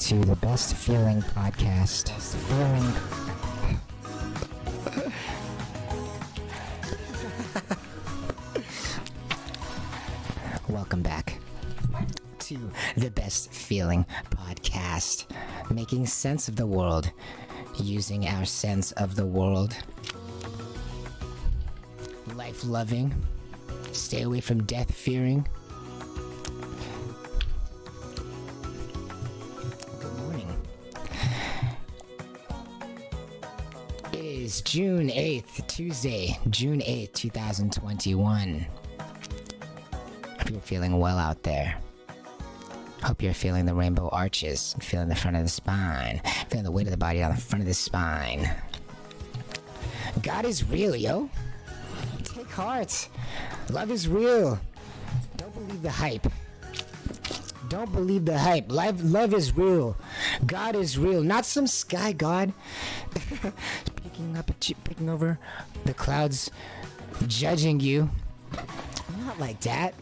to the Best Feeling Podcast. Welcome back to the Best Feeling Podcast, making sense of the world using our sense of the world. Life loving, stay away from death fearing. Good morning. It is June 8th, Tuesday, June 8th, 2021. Hope you're feeling well out there. Hope you're feeling the rainbow arches, feeling the front of the spine, feeling the weight of the body on the front of the spine. God is real, yo. Take heart. Love is real. Don't believe the hype. Don't believe the hype. Love is real. God is real. Not some sky god picking over the clouds, judging you. Not like that.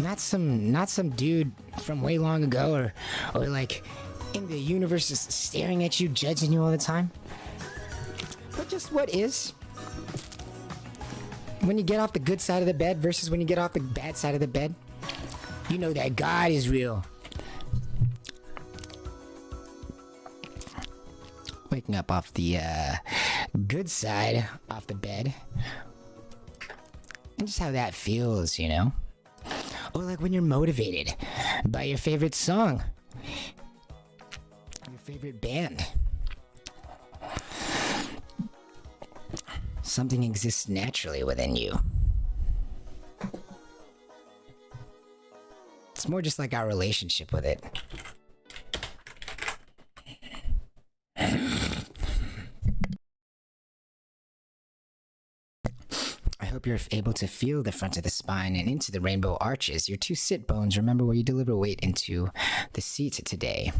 Not some dude from way long ago or like in the universe is staring at you, judging you all the time. But just what is. When you get off the good side of the bed versus when you get off the bad side of the bed, you know that God is real. Waking up off the good side off the bed. And just how that feels, you know? Or like when you're motivated by your favorite song, your favorite band. Something exists naturally within you. It's more just like our relationship with it. I hope you're able to feel the front of the spine and into the rainbow arches. Your two sit bones. Remember where you deliver weight into the seat today.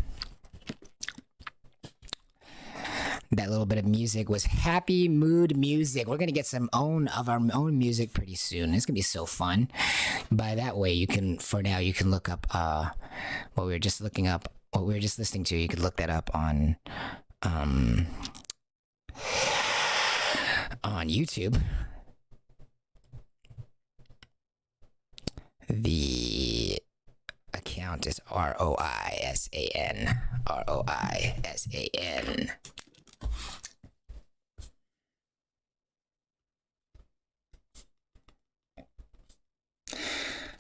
That little bit of music was happy mood music. We're going to get some of our own music pretty soon. It's going to be so fun. By that way, you can look up what we were just listening to. You could look that up on YouTube. The account is ROISAN. ROISAN.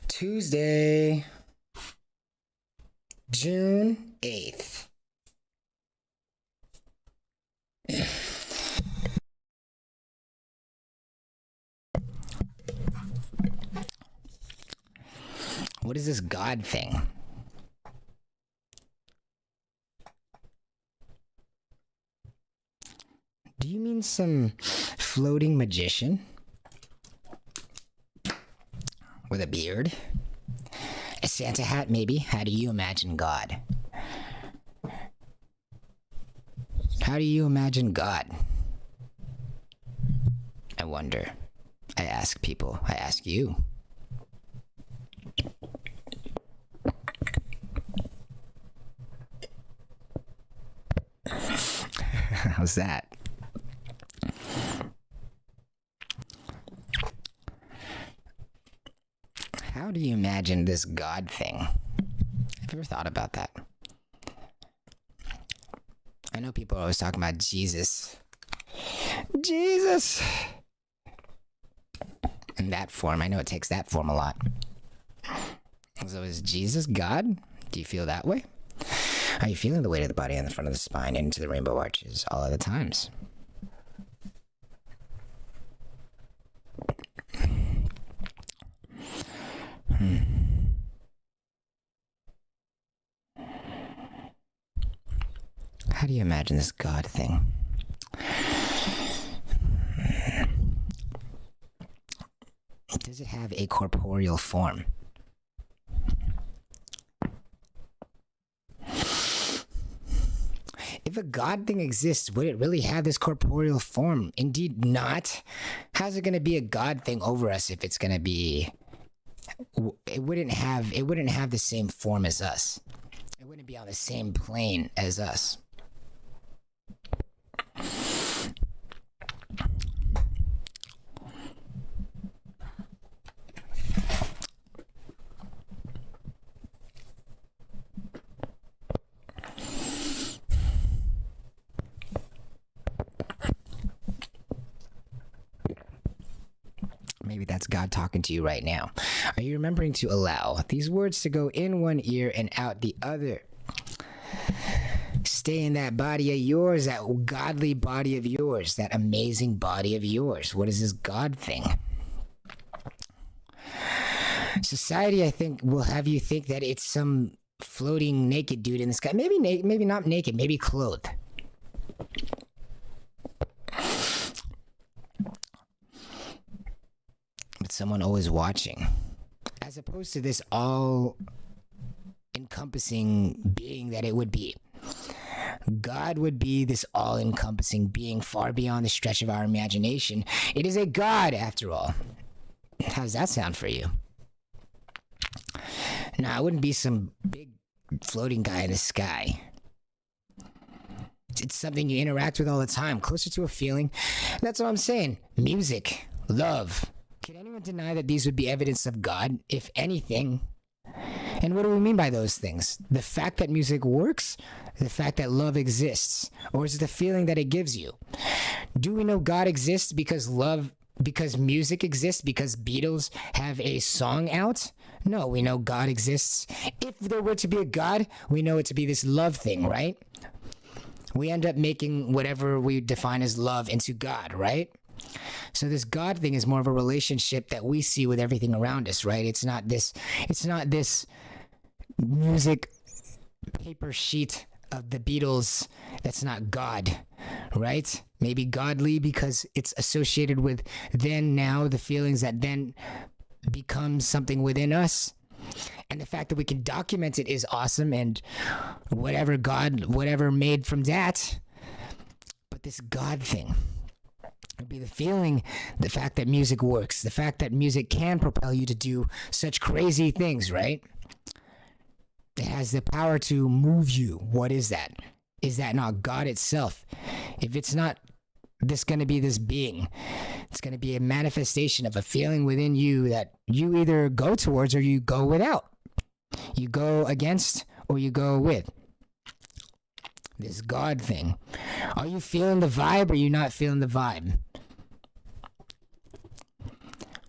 Tuesday, June 8th. What is this God thing? Do you mean some floating magician? With a beard? A Santa hat, maybe? How do you imagine God? How do you imagine God? I wonder. I ask people. I ask you. How's that? How do you imagine this God thing? Have you ever thought about that? I know people are always talking about Jesus. Jesus! In that form. I know it takes that form a lot. So is Jesus God? Do you feel that way? Are you feeling the weight of the body on the front of the spine into the rainbow arches all of the times? How do you imagine this God thing? Does it have a corporeal form? If a God thing exists, would it really have this corporeal form? Indeed not. How's it going to be a God thing over us if it's going to be it wouldn't have the same form as us. It wouldn't be on the same plane as us. Maybe that's God talking to you right now. Are you remembering to allow these words to go in one ear and out the other? Stay in that body of yours, that godly body of yours, that amazing body of yours. What is this God thing? Society, I think, will have you think that it's some floating naked dude in the sky. Maybe maybe not naked, maybe clothed. But someone always watching, as opposed to this all encompassing being that it would be. God would be this all encompassing being far beyond the stretch of our imagination. It is a God, after all. How does that sound for you? Nah, it wouldn't be some big floating guy in the sky. It's something you interact with all the time, closer to a feeling. That's what I'm saying. Music, love. Could anyone deny that these would be evidence of God, if anything? And what do we mean by those things? The fact that music works? The fact that love exists? Or is it the feeling that it gives you? Do we know God exists because music exists, because Beatles have a song out? No, we know God exists. If there were to be a God, we know it to be this love thing, right? We end up making whatever we define as love into God, right? So this God thing is more of a relationship that we see with everything around us, right? It's not this music paper sheet of the Beatles that's not God, right? Maybe godly because it's associated with then, now, the feelings that then become something within us. And the fact that we can document it is awesome, and whatever made from that. But this God thing would be the feeling, the fact that music works, the fact that music can propel you to do such crazy things, right? It has the power to move you. What is that? Is that not God itself? If it's not going to be this being, it's going to be a manifestation of a feeling within you that you either go towards or you go without. You go against or you go with. This God thing. Are you feeling the vibe or are you not feeling the vibe?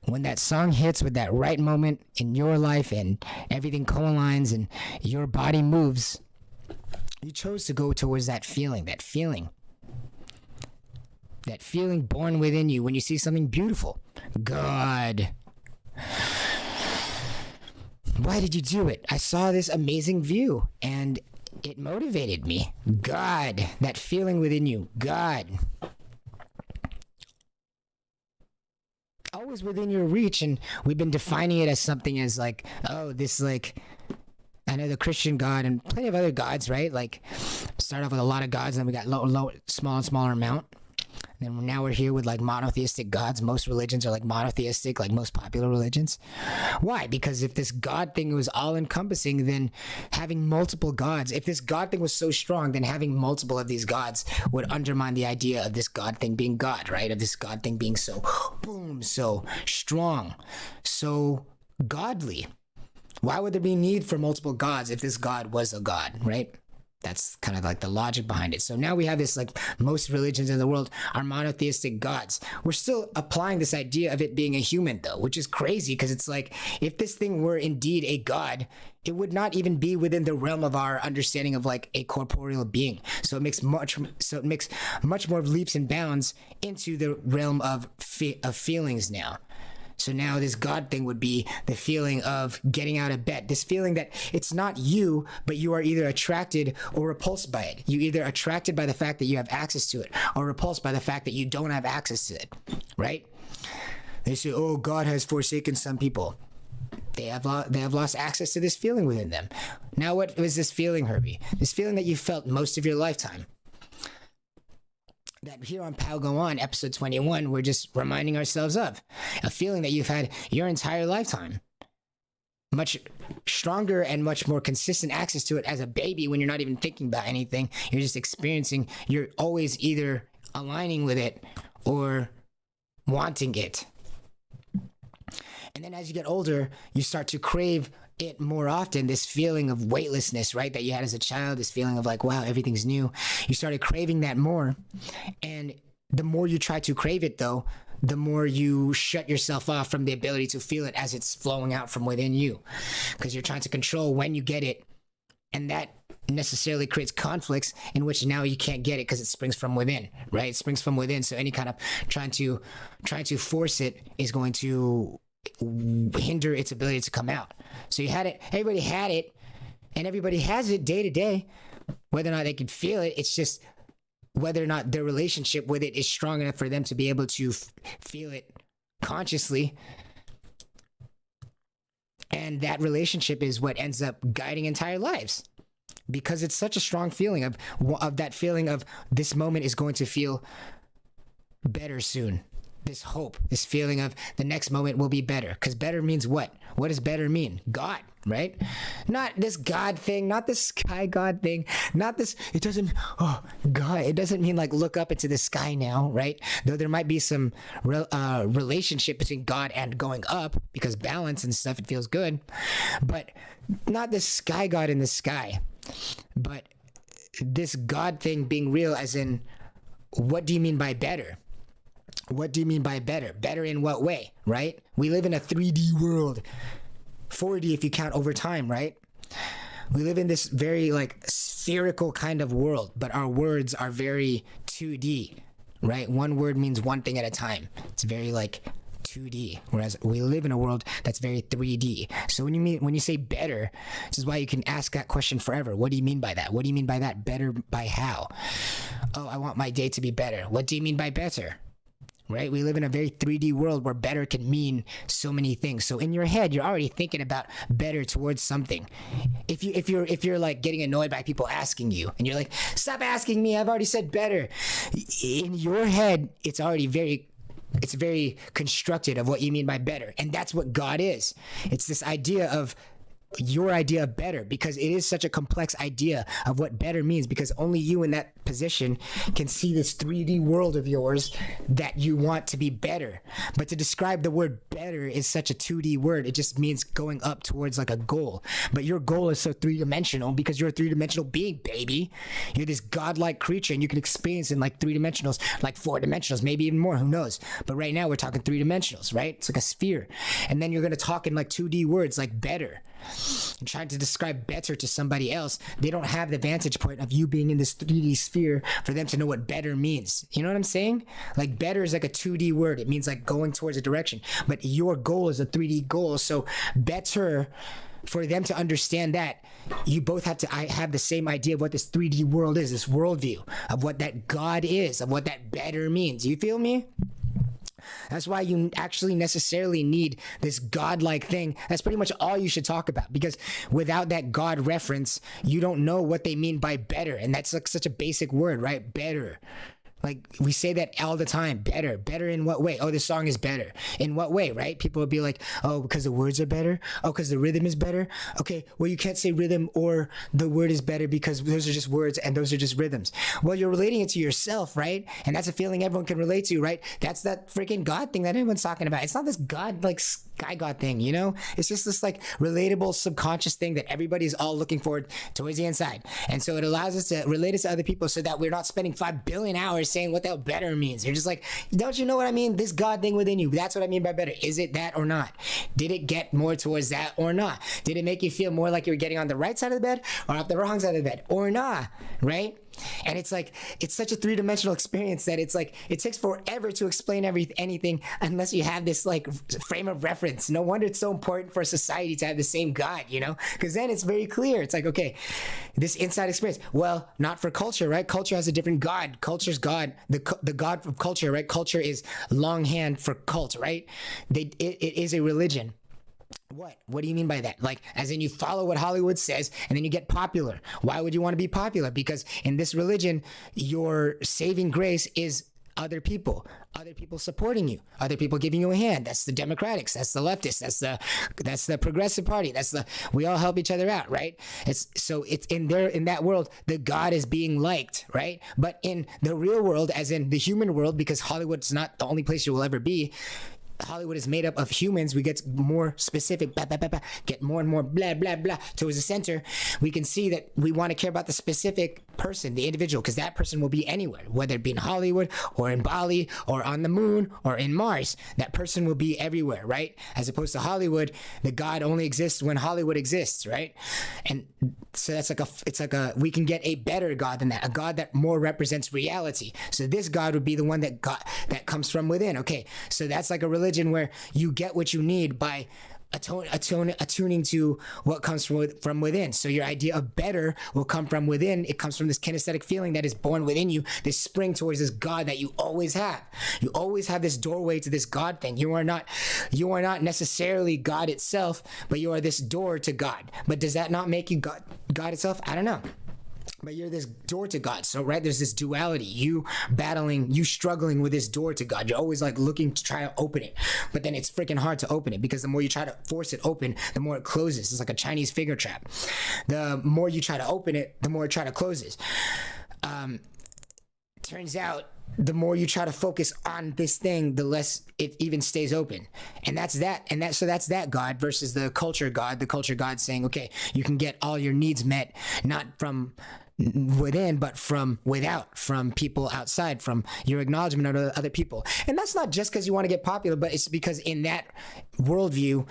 When that song hits with that right moment in your life and everything co-aligns and your body moves, you chose to go towards that feeling born within you when you see something beautiful. God. Why did you do it? I saw this amazing view and it motivated me. God. That feeling within you. God. Always within your reach, and we've been defining it as something as like, oh, this like, I know the Christian God and plenty of other gods, right? Like, start off with a lot of gods, and then we got small and smaller amount. And then now we're here with like monotheistic gods. Most religions are like monotheistic, like most popular religions. Why? Because if this God thing was all encompassing, then having multiple gods, if this God thing was so strong, then having multiple of these gods would undermine the idea of this God thing being God, right? Of this God thing being so boom, so strong, so godly. Why would there be need for multiple gods if this God was a God, right? That's kind of like the logic behind it. So now we have this, like, most religions in the world are monotheistic gods. We're still applying this idea of it being a human, though, which is crazy because it's like, if this thing were indeed a god, it would not even be within the realm of our understanding of like a corporeal being. So it makes much more leaps and bounds into the realm of feelings now. So now this God thing would be the feeling of getting out of bed. This feeling that it's not you, but you are either attracted or repulsed by it. You're either attracted by the fact that you have access to it or repulsed by the fact that you don't have access to it, right? They say, oh, God has forsaken some people. They have lost access to this feeling within them. Now what was this feeling, Herbie? This feeling that you felt most of your lifetime. That here on Pal Go On, episode 21, we're just reminding ourselves of a feeling that you've had your entire lifetime. much stronger and much more consistent access to it as a baby when you're not even thinking about anything. You're just experiencing. You're always either aligning with it or wanting it. And then as you get older, you start to crave it more often, this feeling of weightlessness, right? That you had as a child, this feeling of like, wow, everything's new. You started craving that more. And the more you try to crave it, though, the more you shut yourself off from the ability to feel it as it's flowing out from within you, because you're trying to control when you get it. And that necessarily creates conflicts in which now you can't get it because it springs from within, right? It springs from within. So any kind of trying to force it is going to hinder its ability to come out. So you had it, everybody had it, and everybody has it day to day. Whether or not they can feel it, it's just whether or not their relationship with it is strong enough for them to be able to feel it consciously. And that relationship is what ends up guiding entire lives, because it's such a strong feeling of that feeling of this moment is going to feel better soon. This hope, this feeling of the next moment will be better. Because better means what? What does better mean? God, right? Not this God thing, not this sky God thing, not this, it doesn't, oh, God, it doesn't mean like look up into the sky now, right? Though there might be some relationship between God and going up, because balance and stuff, it feels good. But not this sky God in the sky, but this God thing being real, as in, what do you mean by better? What do you mean by better? Better in what way, right? We live in a 3D world. 4D if you count over time, right? We live in this very like spherical kind of world, but our words are very 2D, right? One word means one thing at a time. It's very like 2D, whereas we live in a world that's very 3D. So when you say better, this is why you can ask that question forever. What do you mean by that? What do you mean by that? Better by how? Oh, I want my day to be better. What do you mean by better? Right? We live in a very 3D world where better can mean so many things. So in your head, you're already thinking about better towards something. If you're like getting annoyed by people asking you, and you're like, stop asking me, I've already said better. In your head, it's very constructed of what you mean by better. And that's what God is. It's this idea of your idea of better, because it is such a complex idea of what better means, because only you in that position can see this 3D world of yours that you want to be better. But to describe the word better is such a 2D word. It just means going up towards like a goal. But your goal is so three-dimensional because you're a three-dimensional being, baby. You're this godlike creature, and you can experience in like 3 dimensionals, like 4 dimensionals, maybe even more, who knows. But right now we're talking 3 dimensionals, right? It's like a sphere. And then you're going to talk in like 2D words like better. And trying to describe better to somebody else, they don't have the vantage point of you being in this 3D sphere for them to know what better means. You know what I'm saying? Like better is like a 2D word. It means like going towards a direction, but your goal is a 3D goal. So better, for them to understand that, you both have to have the same idea of what this 3D world is, this worldview of what that God is, of what that better means. You feel me? That's why you actually necessarily need this godlike thing. That's pretty much all you should talk about, because without that God reference, you don't know what they mean by better. And that's like such a basic word, right? Better. Like we say that all the time. Better. Better in what way? Oh, this song is better. In what way, right? People will be like, oh, because the words are better. Oh, because the rhythm is better. Okay, well, you can't say rhythm or the word is better because those are just words and those are just rhythms. Well, you're relating it to yourself, right? And that's a feeling everyone can relate to, right? That's that freaking God thing that everyone's talking about. It's not this God, like sky God thing, you know? It's just this like relatable subconscious thing that everybody's all looking forward towards the inside. And so it allows us to relate it to other people so that we're not spending 5 billion hours saying what the hell better means. You're just like, don't you know what I mean? This God thing within you. That's what I mean by better. Is it that or not? Did it get more towards that or not? Did it make you feel more like you're getting on the right side of the bed or off the wrong side of the bed or not? Right? And it's like, it's such a 3-dimensional experience that it's like, it takes forever to explain anything unless you have this like frame of reference. No wonder it's so important for society to have the same God, you know, because then it's very clear. It's like, okay, this inside experience. Well, not for culture, right? Culture has a different God. Culture's God, the God of culture, right? Culture is longhand for cult, right? It is a religion. What do you mean by that? Like, as in you follow what Hollywood says and then you get popular. Why would you want to be popular? Because in this religion, your saving grace is other people supporting you, other people giving you a hand. That's the Democrats, that's the leftists, that's the Progressive Party, we all help each other out, right? It's in that world, the God is being liked, right? But in the real world, as in the human world, because Hollywood's not the only place you will ever be, Hollywood is made up of humans. We get more specific, blah, blah, blah, blah, get more and more blah, blah, blah towards the center. We can see that we want to care about the specific person, the individual, because that person will be anywhere, whether it be in Hollywood or in Bali or on the moon or in Mars. That person will be everywhere, right? As opposed to Hollywood, the God only exists when Hollywood exists, right? And so we can get a better God than that, a God that more represents reality. So this God would be the one that comes from within. Okay, so that's like a religion where you get what you need by attuning to what comes from within. So your idea of better will come from within. It comes from this kinesthetic feeling that is born within you, this spring towards this God that you always have. You always have this doorway to this God thing. You are not necessarily God itself, but you are this door to God. But does that not make you God itself? I don't know. But you're this door to God. So, right, there's this duality. You struggling with this door to God. You're always like looking to try to open it. But then it's freaking hard to open it, because the more you try to force it open, the more it closes. It's like a Chinese finger trap. The more you try to open it, the more it try to closes. Turns out, the more you try to focus on this thing, the less it even stays open. And that's that. So that's that God versus the culture God. The culture God saying, okay, you can get all your needs met, not from within, but from without, from people outside, from your acknowledgement of other people. And that's not just because you want to get popular, but it's because in that worldview,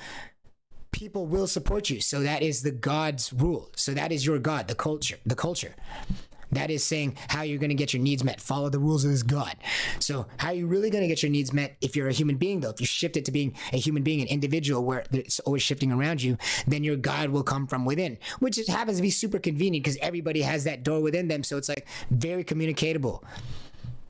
people will support you. So that is the God's rule. So that is your God, the culture. That is saying how you're going to get your needs met. Follow the rules of this God. So how are you really going to get your needs met if you're a human being, though? If you shift it to being a human being, an individual where it's always shifting around you, then your God will come from within, which just happens to be super convenient because everybody has that door within them. So it's like very communicatable.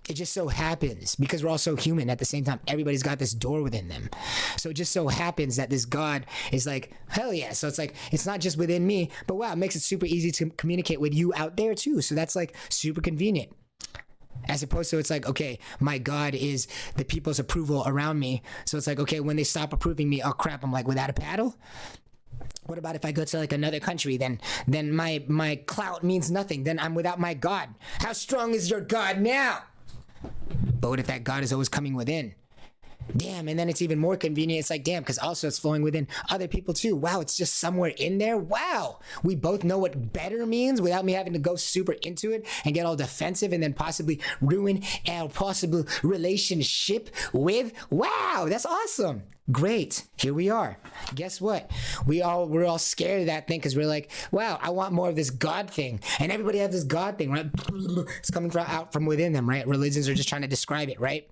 It just so happens, because we're all so human at the same time, everybody's got this door within them. So it just so happens that this God is like, hell yeah. So it's like, it's not just within me, but wow, it makes it super easy to communicate with you out there too. So that's like super convenient. As opposed to, it's like, okay, my God is the people's approval around me. So it's like, okay, when they stop approving me, oh crap, I'm like without a paddle? What about if I go to like another country? Then my clout means nothing. Then I'm without my God. How strong is your God now? But what if that God is always coming within? Damn, and then it's even more convenient. It's like, damn, because also it's flowing within other people too. Wow, it's just somewhere in there. Wow, we both know what better means without me having to go super into it and get all defensive and then possibly ruin our possible relationship with. Wow, that's awesome. Great, here we are. Guess what? We're all scared of that thing because we're like, wow, I want more of this God thing, and everybody has this God thing, right? It's coming out from within them, right? Religions are just trying to describe it, right?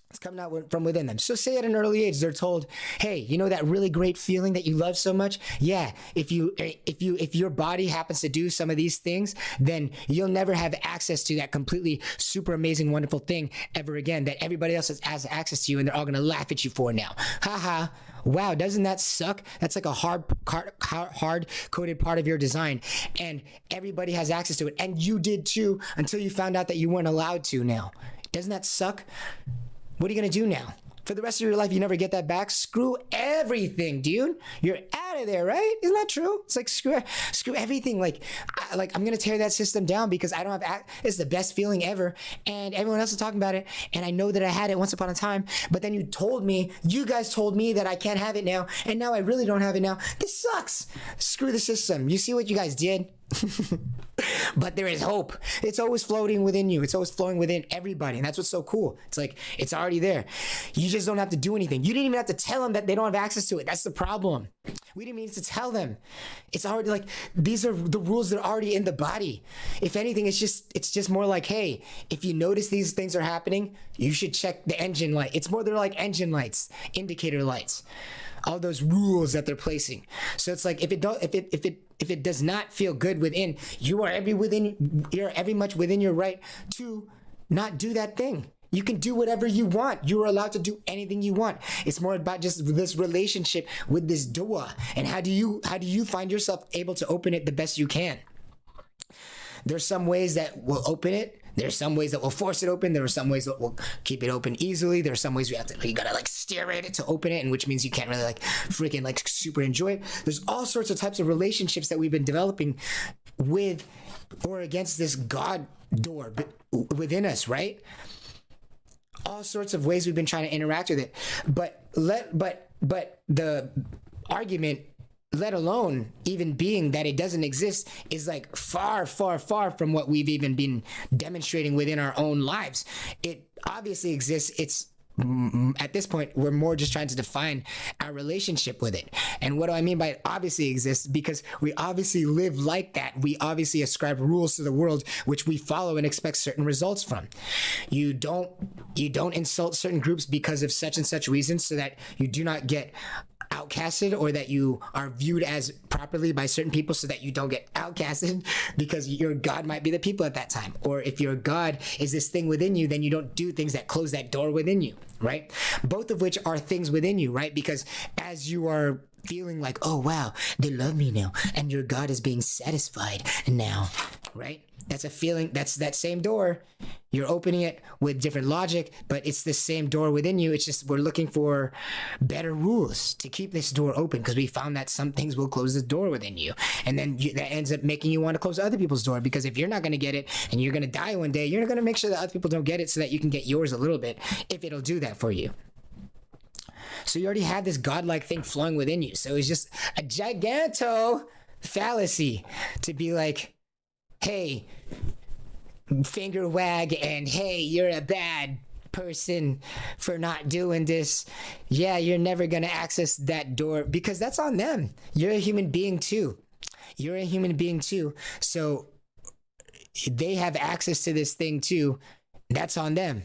It's coming out from within them. So say at an early age, they're told, hey, you know that really great feeling that you love so much? Yeah, if your body happens to do some of these things, then you'll never have access to that completely super amazing, wonderful thing ever again that everybody else has access to you, and they're all gonna laugh at you for now. Haha. Wow, doesn't that suck? That's like a hard-coded part of your design, and everybody has access to it, and you did too until you found out that you weren't allowed to now. Doesn't that suck? What are you going to do now? For the rest of your life, you never get that back? Screw everything, dude. You're out of there, right? Isn't that true? It's like, screw everything. Like I'm going to tear that system down because I don't have, it's the best feeling ever. And everyone else is talking about it. And I know that I had it once upon a time. But then you guys told me that I can't have it now. And now I really don't have it now. This sucks. Screw the system. You see what you guys did? But there is hope. It's always floating within you. It's always flowing within everybody. And that's what's so cool. It's like, it's already there. You just don't have to do anything. You didn't even have to tell them that they don't have access to it. That's the problem. We didn't need to tell them. It's already like, these are the rules that are already in the body. If anything, it's just more like, hey, if you notice these things are happening, you should check the engine light. It's more, they're like engine lights, indicator lights, all those rules that they're placing. So it's like, if it does not feel good within, you're every much within your right to not do that thing. You can do whatever you want. You are allowed to do anything you want. It's more about just this relationship with this door, and how do you find yourself able to open it the best you can. There's some ways that will open it. There's some ways that will force it open. There are some ways that will keep it open easily. There are some ways you gotta like stare at it to open it, and which means you can't really like freaking like super enjoy it. There's all sorts of types of relationships that we've been developing with or against this God door within us, right? All sorts of ways we've been trying to interact with it. But the argument, let alone even being that it doesn't exist, is like far from what we've even been demonstrating within our own lives. It obviously exists. It's at this point, we're more just trying to define our relationship with it. And what do I mean by it obviously exists? Because we obviously live like that. We obviously ascribe rules to the world, which we follow and expect certain results from. You don't insult certain groups because of such and such reasons, so that you do not get outcasted, or that you are viewed as properly by certain people so that you don't get outcasted, because your God might be the people at that time. Or if your God is this thing within you, then you don't do things that close that door within you, right? Both of which are things within you, right? Because as you are feeling like, oh wow, they love me now, and your God is being satisfied now, right? That's a feeling. That's that same door. You're opening it with different logic, but it's the same door within you. It's just we're looking for better rules to keep this door open, because we found that some things will close the door within you, and then that ends up making you want to close other people's door, because if you're not going to get it and you're going to die one day, you're going to make sure that other people don't get it so that you can get yours a little bit, if it'll do that for you. So you already have this godlike thing flowing within you. So it's just a giganto fallacy to be like, hey, finger wag, and hey, you're a bad person for not doing this. Yeah, you're never going to access that door, because that's on them. You're a human being too. You're a human being too. So they have access to this thing too. That's on them.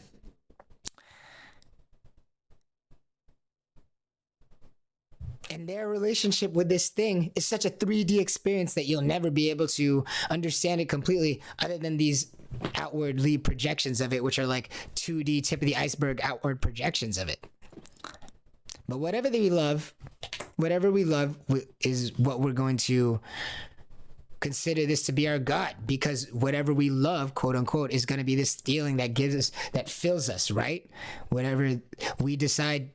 And their relationship with this thing is such a 3D experience that you'll never be able to understand it completely, other than these outwardly projections of it, which are like 2D tip of the iceberg outward projections of it. But whatever we love is what we're going to consider this to be our God, because whatever we love, quote unquote, is going to be this feeling that gives us, that fills us, right? Whatever we decide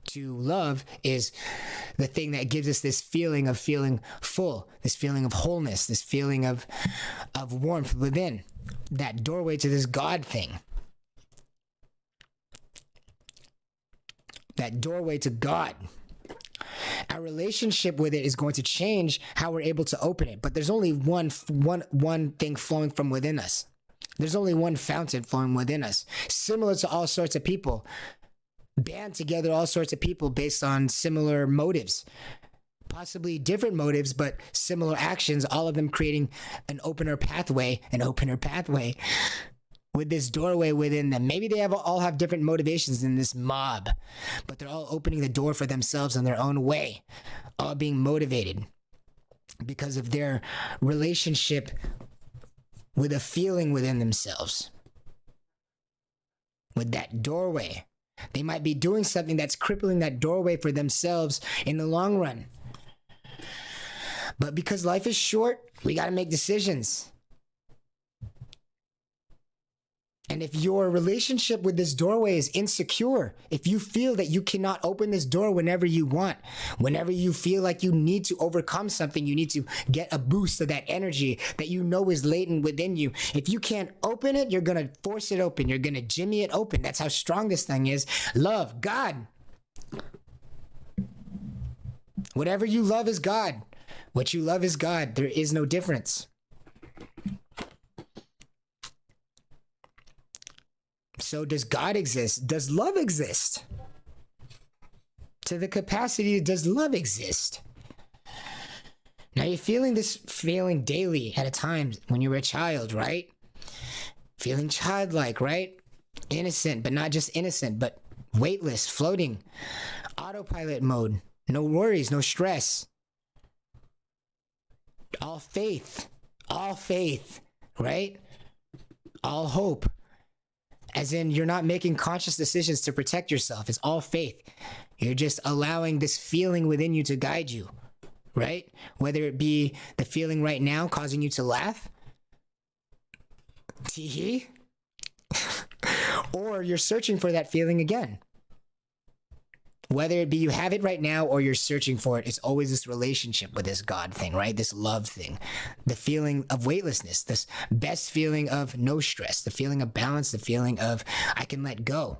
to love is the thing that gives us this feeling of feeling full, this feeling of wholeness, this feeling of warmth within, that doorway to this God thing, that doorway to God. Our relationship with it is going to change how we're able to open it, but there's only one thing flowing from within us. There's only one fountain flowing within us, similar to all sorts of people, band together all sorts of people based on similar motives, possibly different motives, but similar actions, all of them creating an opener pathway with this doorway within them. Maybe they all have different motivations in this mob, but they're all opening the door for themselves in their own way, all being motivated because of their relationship with a feeling within themselves, with that doorway. They might be doing something that's crippling that doorway for themselves in the long run. But because life is short, we got to make decisions. And if your relationship with this doorway is insecure, if you feel that you cannot open this door whenever you want, whenever you feel like you need to overcome something, you need to get a boost of that energy that you know is latent within you. If you can't open it, you're going to force it open. You're going to jimmy it open. That's how strong this thing is. Love, God. Whatever you love is God. What you love is God. There is no difference. So does God exist? Does love exist? To the capacity, does love exist? Now you're feeling this feeling daily at a time when you were a child, right? Feeling childlike, right? Innocent, but not just innocent, but weightless, floating, autopilot mode, no worries, no stress. All faith, right? All hope. As in, you're not making conscious decisions to protect yourself. It's all faith. You're just allowing this feeling within you to guide you, right? Whether it be the feeling right now causing you to laugh, tee-hee, or you're searching for that feeling again. Whether it be you have it right now or you're searching for it, it's always this relationship with this God thing, right? This love thing, the feeling of weightlessness, this best feeling of no stress, the feeling of balance, the feeling of I can let go.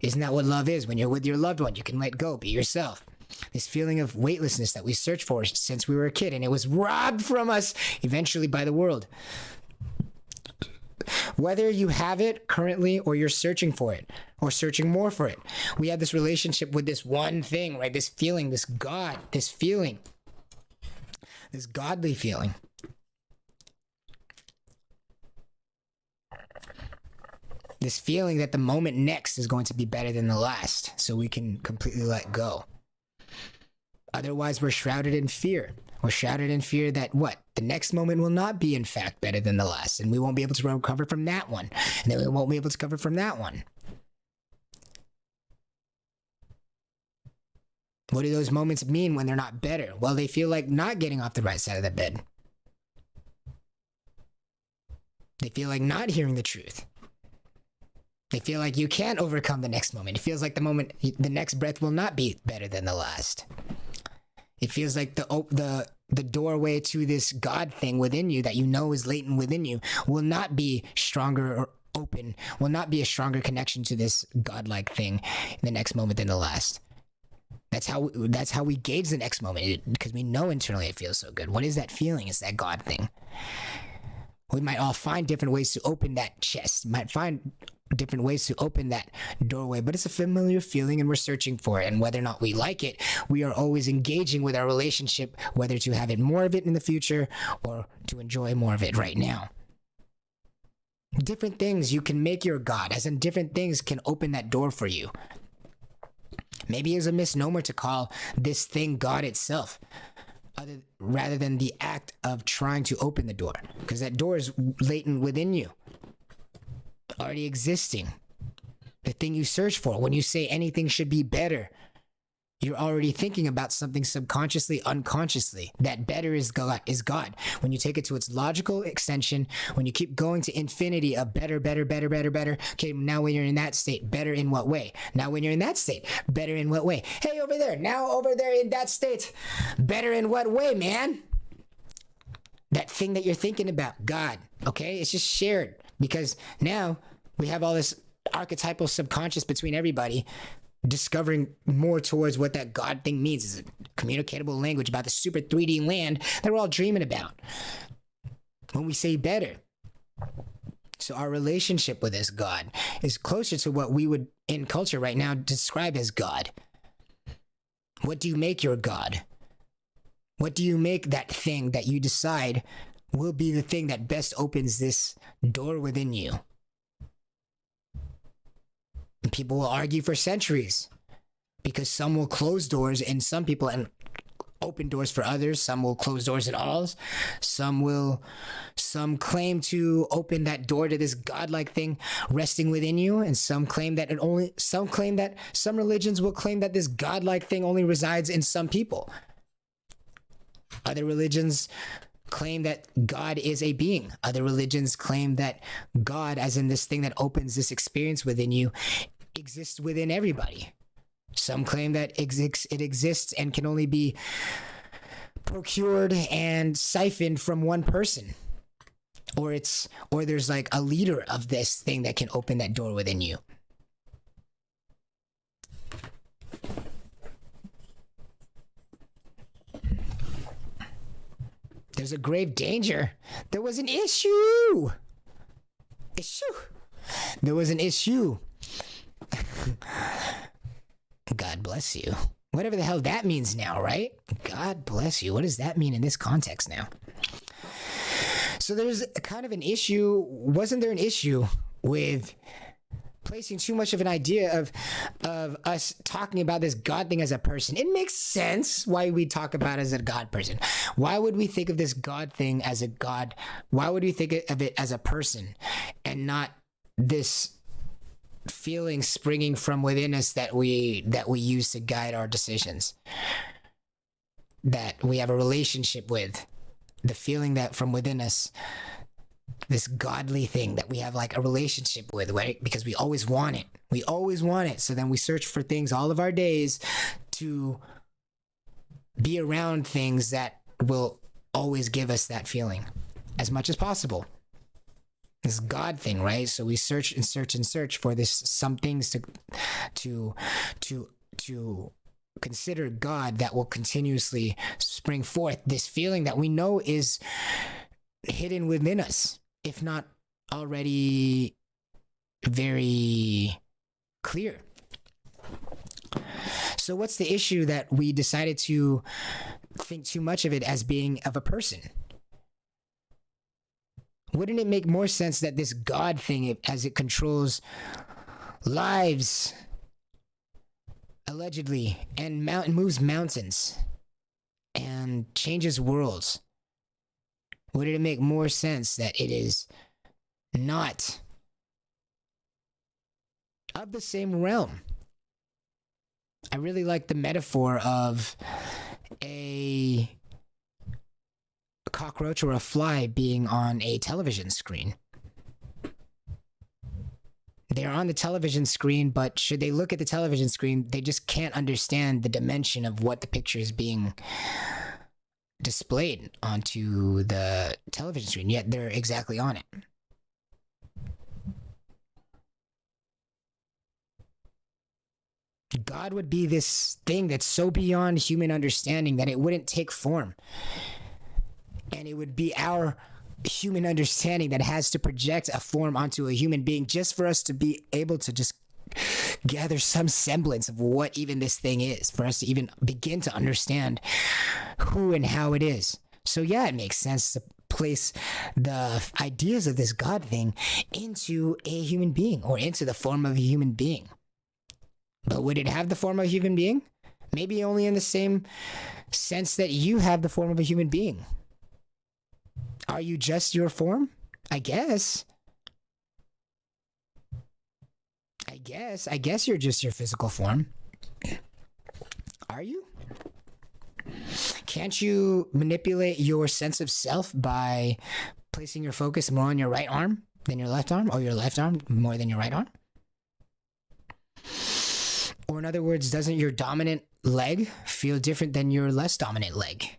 Isn't that what love is? When you're with your loved one, you can let go, be yourself. This feeling of weightlessness that we search for since we were a kid, and it was robbed from us eventually by the world. Whether you have it currently or you're searching for it or searching more for it, we have this relationship with this one thing, right? This feeling, this God, this feeling, this godly feeling. This feeling that the moment next is going to be better than the last, so we can completely let go. Otherwise, we're shrouded in fear. We're shrouded in fear that what? The next moment will not be, in fact, better than the last, and we won't be able to recover from that one, and then we won't be able to recover from that one. What do those moments mean when they're not better? Well, they feel like not getting off the right side of the bed. They feel like not hearing the truth. They feel like you can't overcome the next moment. It feels like the next breath will not be better than the last. It feels like the doorway to this God thing within you that you know is latent within you will not be stronger or open, will not be a stronger connection to this godlike thing in the next moment than the last. That's how we gauge the next moment, because we know internally it feels so good. What is that feeling? It's that God thing. We might all find different ways to open that chest, might find different ways to open that doorway, but it's a familiar feeling and we're searching for it. And whether or not we like it, we are always engaging with our relationship, whether to have it more of it in the future or to enjoy more of it right now. Different things you can make your God, as in different things can open that door for you. Maybe it's a misnomer to call this thing God itself, rather than the act of trying to open the door, because that door is latent within you, already existing. The thing you search for. When you say anything should be better, you're already thinking about something subconsciously, unconsciously. That better is God. When you take it to its logical extension, when you keep going to infinity of better. Okay, now when you're in that state, better in what way? Now when you're in that state, better in what way? Hey, over there, now over there in that state, better in what way, man? That thing that you're thinking about, God, okay? It's just shared, because now we have all this archetypal subconscious between everybody, discovering more towards what that God thing means. Is a communicatable language about the super 3D land that we're all dreaming about when we say better. So our relationship with this God is closer to what we would in culture right now describe as God. What do you make your God? What do you make that thing that you decide will be the thing that best opens this door within you? And people will argue for centuries, because some will close doors in some people and open doors for others. Some will close doors at all. Some claim to open that door to this godlike thing resting within you, and some claim that some religions will claim that this godlike thing only resides in some people. Other religions claim that God is a being. Other religions claim that God, as in this thing that opens this experience within you, exists within everybody. Some claim that it exists and can only be procured and siphoned from one person. Or there's like a leader of this thing that can open that door within you. There's a grave danger. There was an issue. There was an issue. God bless you. Whatever the hell that means now, right? God bless you. What does that mean in this context now? So there's kind of an issue. Wasn't there an issue with placing too much of an idea of us talking about this God thing as a person? It makes sense why we talk about it as a God person. Why would we think of this God thing as a God? Why would we think of it as a person and not this feeling springing from within us that we use to guide our decisions, that we have a relationship with, the feeling that from within us this godly thing that we have like a relationship with, right? Because we always want it. We always want it. So then we search for things all of our days to be around things that will always give us that feeling as much as possible. This God thing, right? So we search and search and search for this, some things to consider God that will continuously spring forth this feeling that we know is hidden within us, if not already very clear. So what's the issue that we decided to think too much of it as being of a person? Wouldn't it make more sense that this God thing, as it controls lives, allegedly, and moves mountains and changes worlds, wouldn't it make more sense that it is not of the same realm? I really like the metaphor of a cockroach or a fly being on a television screen. They're on the television screen, but should they look at the television screen, they just can't understand the dimension of what the picture is being displayed onto the television screen, yet they're exactly on it. God would be this thing that's so beyond human understanding that it wouldn't take form. And it would be our human understanding that has to project a form onto a human being just for us to be able to just gather some semblance of what even this thing is, for us to even begin to understand who and how it is. So yeah, it makes sense to place the ideas of this God thing into a human being or into the form of a human being. But would it have the form of a human being? Maybe only in the same sense that you have the form of a human being. Are you just your form? I guess you're just your physical form. Are you? Can't you manipulate your sense of self by placing your focus more on your right arm than your left arm, or your left arm more than your right arm? Or in other words, doesn't your dominant leg feel different than your less dominant leg?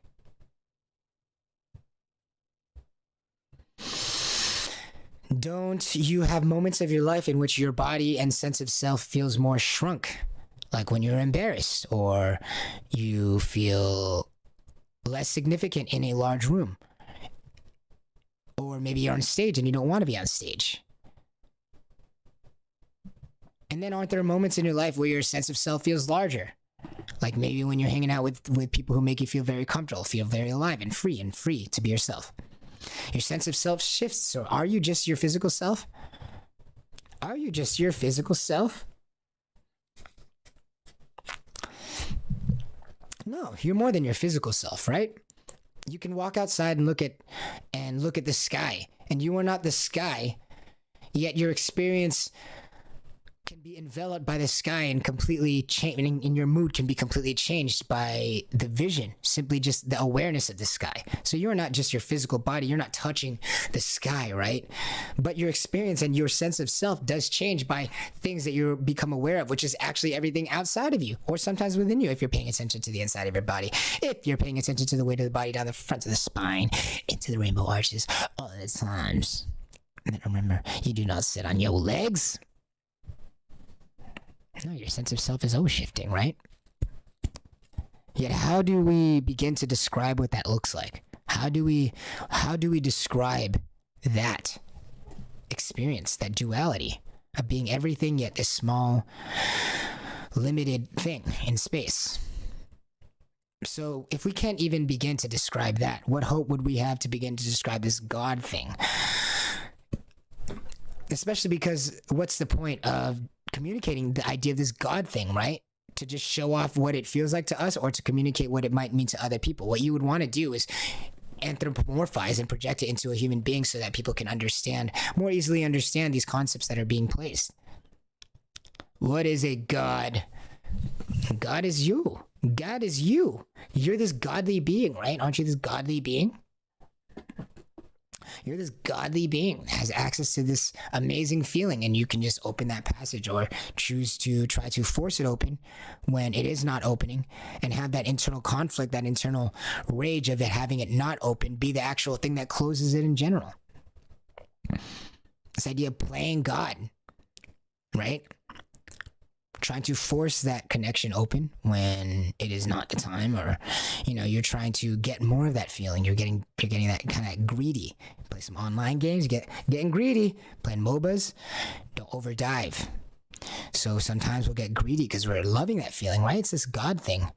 Don't you have moments of your life in which your body and sense of self feels more shrunk? Like when you're embarrassed, or you feel less significant in a large room. Or maybe you're on stage and you don't want to be on stage. And then aren't there moments in your life where your sense of self feels larger? Like maybe when you're hanging out with people who make you feel very comfortable, feel very alive and free to be yourself. Your sense of self shifts. So are you just your physical self? Are you just your physical self? No, you're more than your physical self, right? You can walk outside and look at the sky, and you are not the sky, yet your experience can be enveloped by the sky and completely changed, and your mood can be completely changed by the vision, simply just the awareness of the sky. So you're not just your physical body, you're not touching the sky, right? But your experience and your sense of self does change by things that you become aware of, which is actually everything outside of you, or sometimes within you if you're paying attention to the inside of your body. If you're paying attention to the weight of the body down the front of the spine, into the rainbow arches, all the times. And then remember, you do not sit on your legs. No, your sense of self is always shifting, right? Yet how do we begin to describe what that looks like? How do we describe that experience, that duality of being everything yet this small, limited thing in space? So if we can't even begin to describe that, what hope would we have to begin to describe this God thing? Especially because what's the point of communicating the idea of this God thing, right? To just show off what it feels like to us, or to communicate what it might mean to other people. What you would want to do is anthropomorphize and project it into a human being so that people can more easily understand these concepts that are being placed. What is a God? God is you. God is you. You're this godly being, right? Aren't you this godly being? You're this godly being that has access to this amazing feeling, and you can just open that passage or choose to try to force it open when it is not opening, and have that internal conflict, that internal rage of it having it not open be the actual thing that closes it in general. This idea of playing God, right? Trying to force that connection open when it is not the time, or you're trying to get more of that feeling. You're getting that kind of greedy. Play some online games, getting greedy. Playing MOBAs, don't overdive. So sometimes we'll get greedy because we're loving that feeling, right? It's this God thing.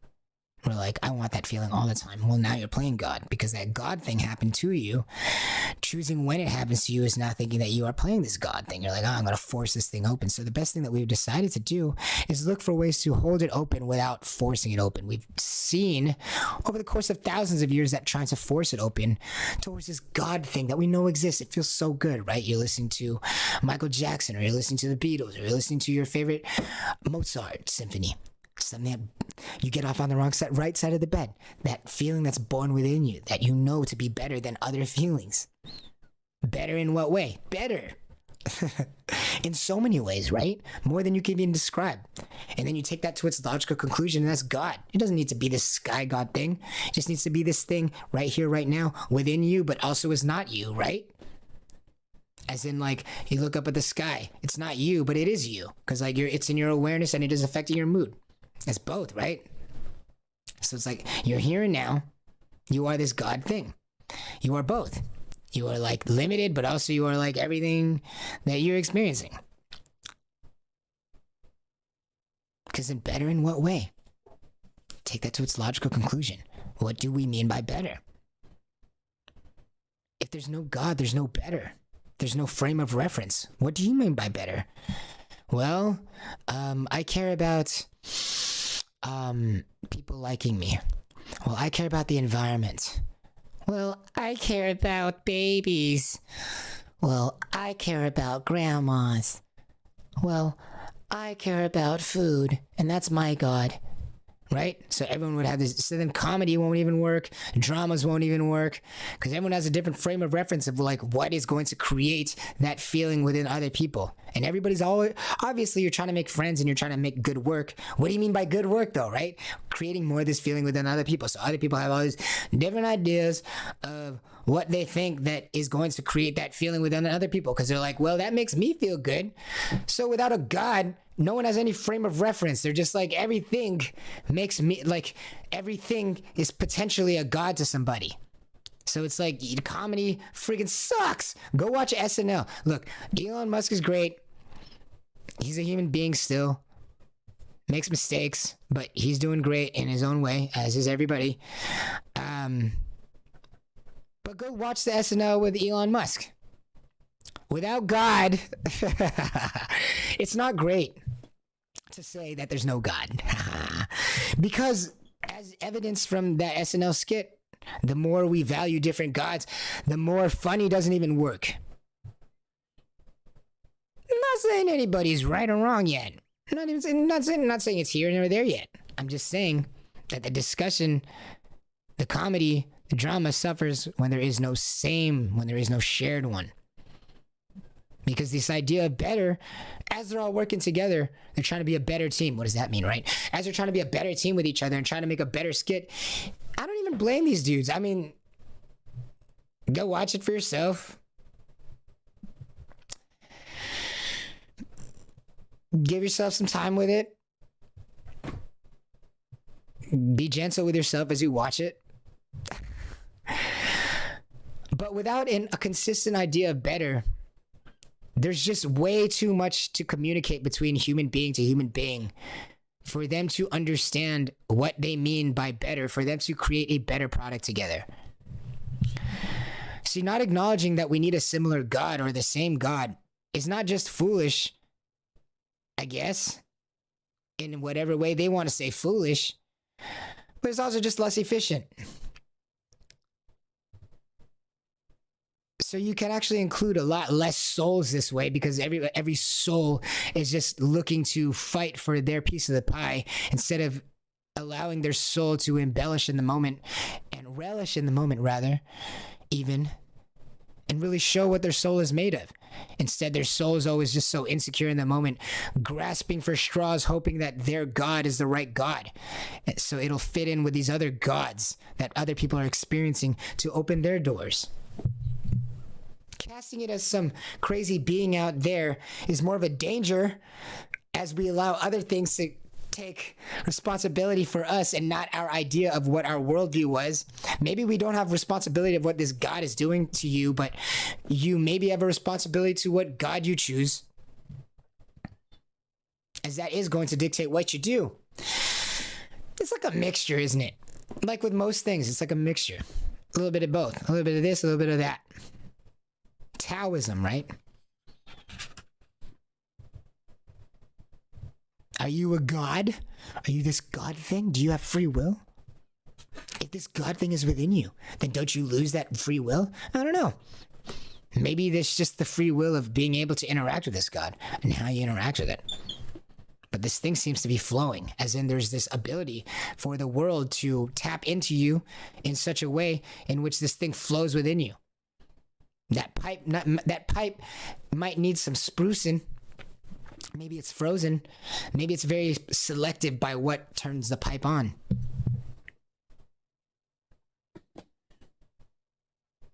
We're like, I want that feeling all the time. Well, now you're playing God because that God thing happened to you. Choosing when it happens to you is not thinking that you are playing this God thing. You're like, I'm going to force this thing open. So the best thing that we've decided to do is look for ways to hold it open without forcing it open. We've seen over the course of thousands of years that trying to force it open towards this God thing that we know exists, it feels so good, right? You're listening to Michael Jackson, or you're listening to the Beatles, or you're listening to your favorite Mozart symphony. Something that you get off on the right side of the bed. That feeling that's born within you, that you know to be better than other feelings. Better in what way? Better. In so many ways, right? More than you can even describe. And then you take that to its logical conclusion, and that's God. It doesn't need to be this sky God thing. It just needs to be this thing right here, right now, within you, but also is not you, right? As in, like, you look up at the sky. It's not you, but it is you. Because, like, it's in your awareness and it is affecting your mood. It's both, right? So it's like, you're here and now. You are this God thing. You are both. You are like limited, but also you are like everything that you're experiencing. Because in better in what way? Take that to its logical conclusion. What do we mean by better? If there's no God, there's no better. There's no frame of reference. What do you mean by better? Well, I care about people liking me. Well, I care about the environment. Well, I care about babies. Well, I care about grandmas. Well, I care about food, and that's my God. Right? So everyone would have this. So then comedy won't even work. Dramas won't even work. Because everyone has a different frame of reference of like what is going to create that feeling within other people. And everybody's always, obviously you're trying to make friends and you're trying to make good work. What do you mean by good work though, right? Creating more of this feeling within other people. So other people have all these different ideas of what they think that is going to create that feeling within other people. Because they're like, well, that makes me feel good. So without a God, no one has any frame of reference. They're just like, everything makes me, like, everything is potentially a God to somebody. So it's like, comedy freaking sucks. Go watch SNL. Look, Elon Musk is great. He's a human being still. Makes mistakes, but he's doing great in his own way, as is everybody. But go watch the SNL with Elon Musk. Without God, it's not great to say that there's no God. Because as evidence from that SNL skit, the more we value different gods, the more funny doesn't even work. I'm not saying anybody's right or wrong yet. Not saying it's here nor there yet. I'm just saying that the discussion, the comedy, the drama suffers when there is no shared one. Because this idea of better, as they're all working together, they're trying to be a better team. What does that mean, right? As they're trying to be a better team with each other and trying to make a better skit, I don't even blame these dudes. I mean, go watch it for yourself. Give yourself some time with it. Be gentle with yourself as you watch it. But without a consistent idea of better, there's just way too much to communicate between human being to human being for them to understand what they mean by better, for them to create a better product together. See, not acknowledging that we need a similar God or the same God is not just foolish, I guess, in whatever way they want to say foolish, but it's also just less efficient. So you can actually include a lot less souls this way, because every soul is just looking to fight for their piece of the pie instead of allowing their soul to embellish in the moment and relish in the moment, rather, even, and really show what their soul is made of. Instead, their soul is always just so insecure in the moment, grasping for straws, hoping that their God is the right God. So it'll fit in with these other gods that other people are experiencing to open their doors. Casting it as some crazy being out there is more of a danger, as we allow other things to take responsibility for us and not our idea of what our worldview was. Maybe we don't have responsibility of what this God is doing to you, but you maybe have a responsibility to what God you choose, as that is going to dictate what you do. It's like a mixture, isn't it? Like with most things, it's like a mixture. A little bit of both. A little bit of this, a little bit of that. Taoism, right? Are you a god? Are you this god thing? Do you have free will? If this god thing is within you, then don't you lose that free will? I don't know. Maybe there's just the free will of being able to interact with this god and how you interact with it. But this thing seems to be flowing, as in there's this ability for the world to tap into you in such a way in which this thing flows within you. That pipe might need some sprucing. Maybe it's frozen. Maybe it's very selective by what turns the pipe on.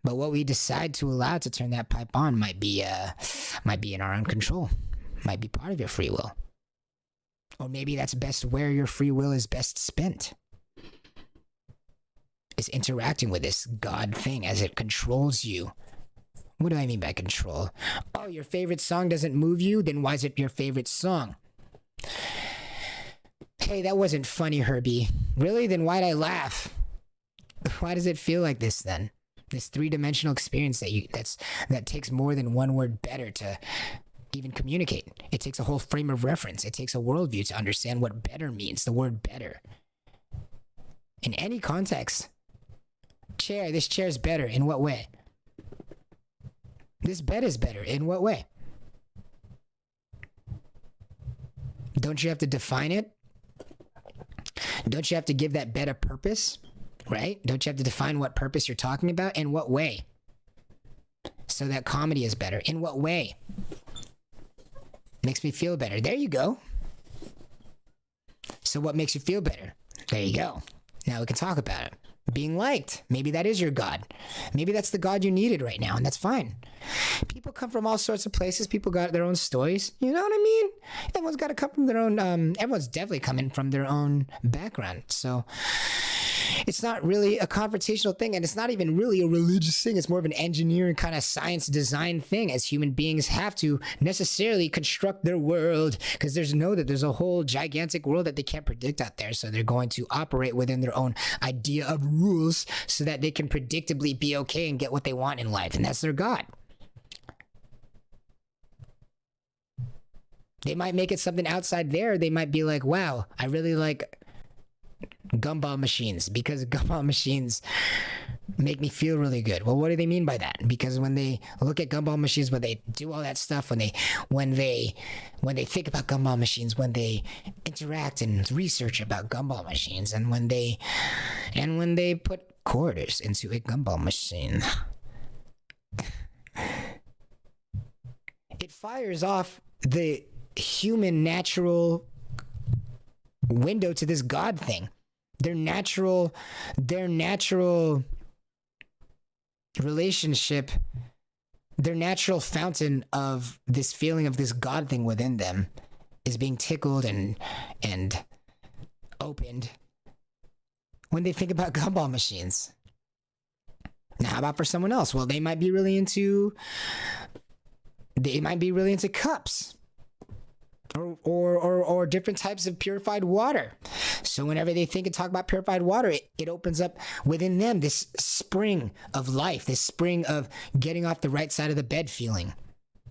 But what we decide to allow to turn that pipe on might be in our own control. Might be part of your free will. Or maybe that's best where your free will is best spent. Is interacting with this God thing as it controls you. What do I mean by control? Oh, your favorite song doesn't move you? Then why is it your favorite song? Hey, that wasn't funny, Herbie. Really? Then why'd I laugh? Why does it feel like this then? This three-dimensional experience that takes more than one word better to even communicate. It takes a whole frame of reference. It takes a worldview to understand what better means, the word better. In any context. This chair's better. In what way? This bed is better. In what way? Don't you have to define it? Don't you have to give that bed a purpose? Right? Don't you have to define what purpose you're talking about? In what way? So that comedy is better. In what way? Makes me feel better. There you go. So what makes you feel better? There you go. Now we can talk about it. Being liked. Maybe that is your God. Maybe that's the God you needed right now, and that's fine. People come from all sorts of places. People got their own stories. You know what I mean? Everyone's got to come from their own, everyone's definitely coming from their own background. So it's not really a confrontational thing, and it's not even really a religious thing. It's more of an engineering kind of science design thing, as human beings have to necessarily construct their world, because there's a whole gigantic world that they can't predict out there. So they're going to operate within their own idea of rules so that they can predictably be okay and get what they want in life, and that's their God. They might make it something outside there. They might be like, wow, I really like gumball machines because gumball machines make me feel really good. Well, what do they mean by that? Because when they look at gumball machines, when they do all that stuff, when they think about gumball machines, when they interact and research about gumball machines, and when they put quarters into a gumball machine, it fires off the human natural window to this God thing. Their natural relationship, their natural fountain of this feeling of this God thing within them is being tickled and opened when they think about gumball machines. Now, how about for someone else? Well, they might be really into cups. Or different types of purified water. So whenever they think and talk about purified water, it opens up within them this spring of life, this spring of getting off the right side of the bed feeling.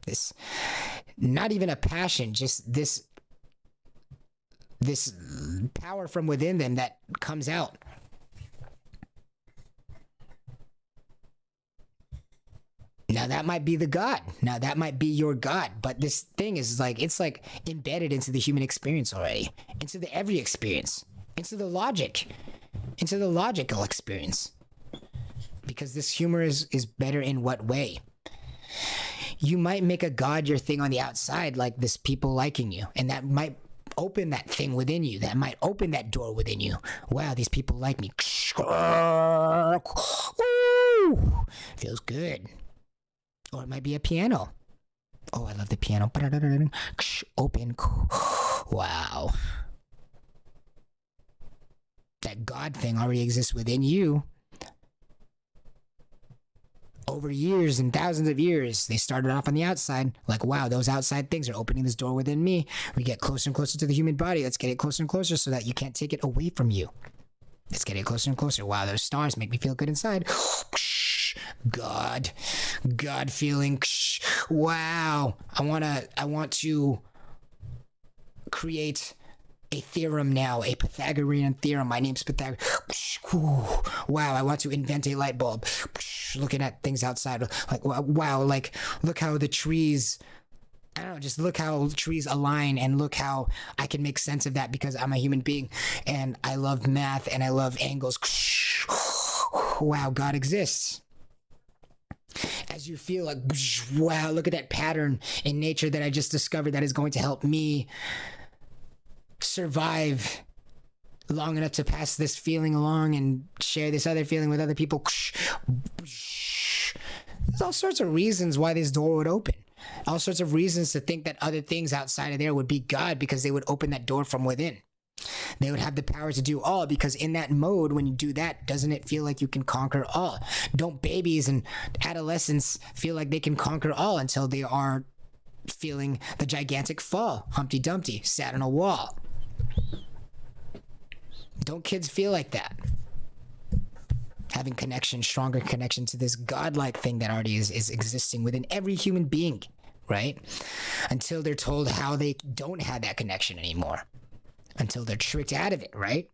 This, not even a passion, just this power from within them that comes out. Now that might be the God. Now that might be your God. But this thing is it's like embedded into the human experience already. Into the every experience. Into the logic. Into the logical experience. Because this humor is better in what way? you might make a God your thing on the outside, like this people liking you, and that might open that thing within you, that might open that door within you. Wow, these people like me. Ooh, feels good. Or it might be a piano. Oh, I love the piano. Open. Wow. That God thing already exists within you. Over years and thousands of years, they started off on the outside. Like, wow, those outside things are opening this door within me. We get closer and closer to the human body. Let's get it closer and closer so that you can't take it away from you. Let's get it closer and closer. Wow, those stars make me feel good inside. God feeling. Wow, I want to create a theorem now, a Pythagorean theorem. My name's Pythagoras. Wow, I want to invent a light bulb. Looking at things outside, like, wow, like, look how the trees, I don't know, just look how trees align, and look how I can make sense of that because I'm a human being and I love math and I love angles. Wow, God exists. As you feel like, wow, look at that pattern in nature that I just discovered that is going to help me survive long enough to pass this feeling along and share this other feeling with other people. There's all sorts of reasons why this door would open. All sorts of reasons to think that other things outside of there would be God, because they would open that door from within. They would have the power to do all, because in that mode, when you do that, doesn't it feel like you can conquer all? Don't babies and adolescents feel like they can conquer all until they are feeling the gigantic fall? Humpty Dumpty sat on a wall. Don't kids feel like that? Having connection, stronger connection to this godlike thing that already is existing within every human being, right? Until they're told how they don't have that connection anymore. Until they're tricked out of it, right?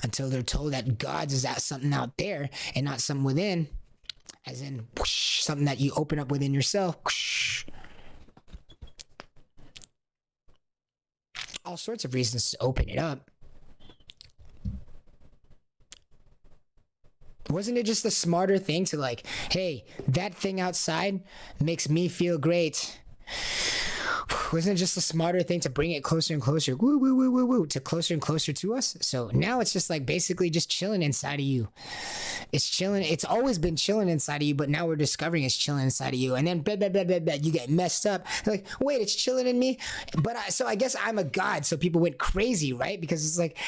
Until they're told that God's is that something out there and not something within, as in whoosh, something that you open up within yourself. Whoosh. All sorts of reasons to open it up. Wasn't it just the smarter thing to, like, hey, that thing outside makes me feel great? Wasn't it just a smarter thing to bring it closer and closer, to closer and closer to us? So now it's just like basically just chilling inside of you. It's chilling. It's always been chilling inside of you, but now we're discovering it's chilling inside of you. And then you get messed up. You're like, wait, it's chilling in me? But so I guess I'm a god. So people went crazy, right? Because it's like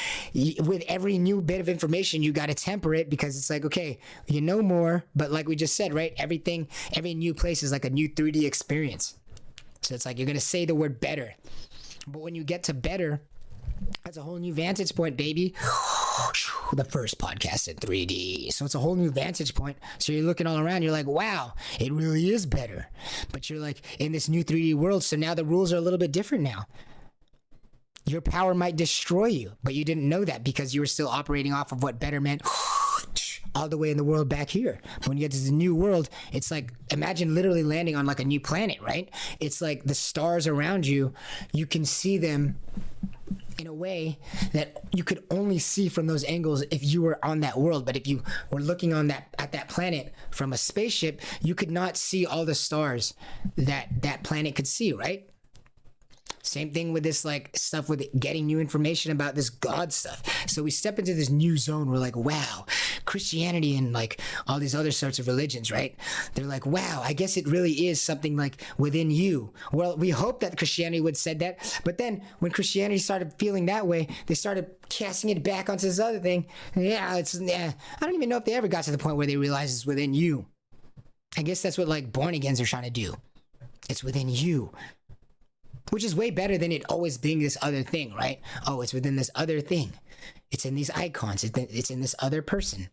with every new bit of information, you got to temper it, because it's like, okay, you know more. But like we just said, right? Every new place is like a new 3D experience. So it's like you're going to say the word better. But when you get to better, that's a whole new vantage point, baby. The first podcast in 3D. So it's a whole new vantage point. So you're looking all around. You're like, wow, it really is better. But you're like in this new 3D world. So now the rules are a little bit different now. Your power might destroy you, but you didn't know that because you were still operating off of what better meant all the way in the world back here. When you get to the new world, it's like, imagine literally landing on like a new planet, right? It's like the stars around you, you can see them in a way that you could only see from those angles if you were on that world. But if you were looking on at that planet from a spaceship, you could not see all the stars that planet could see, right? Same thing with this like stuff with getting new information about this God stuff. So we step into this new zone. We're like, wow, Christianity and like all these other sorts of religions, right? They're like, wow, I guess it really is something like within you. Well, we hope that Christianity would said that. But then when Christianity started feeling that way, they started casting it back onto this other thing. I don't even know if they ever got to the point where they realize it's within you. I guess that's what like born agains are trying to do. It's within you. Which is way better than it always being this other thing, right? Oh, it's within this other thing. It's in these icons. It's in this other person.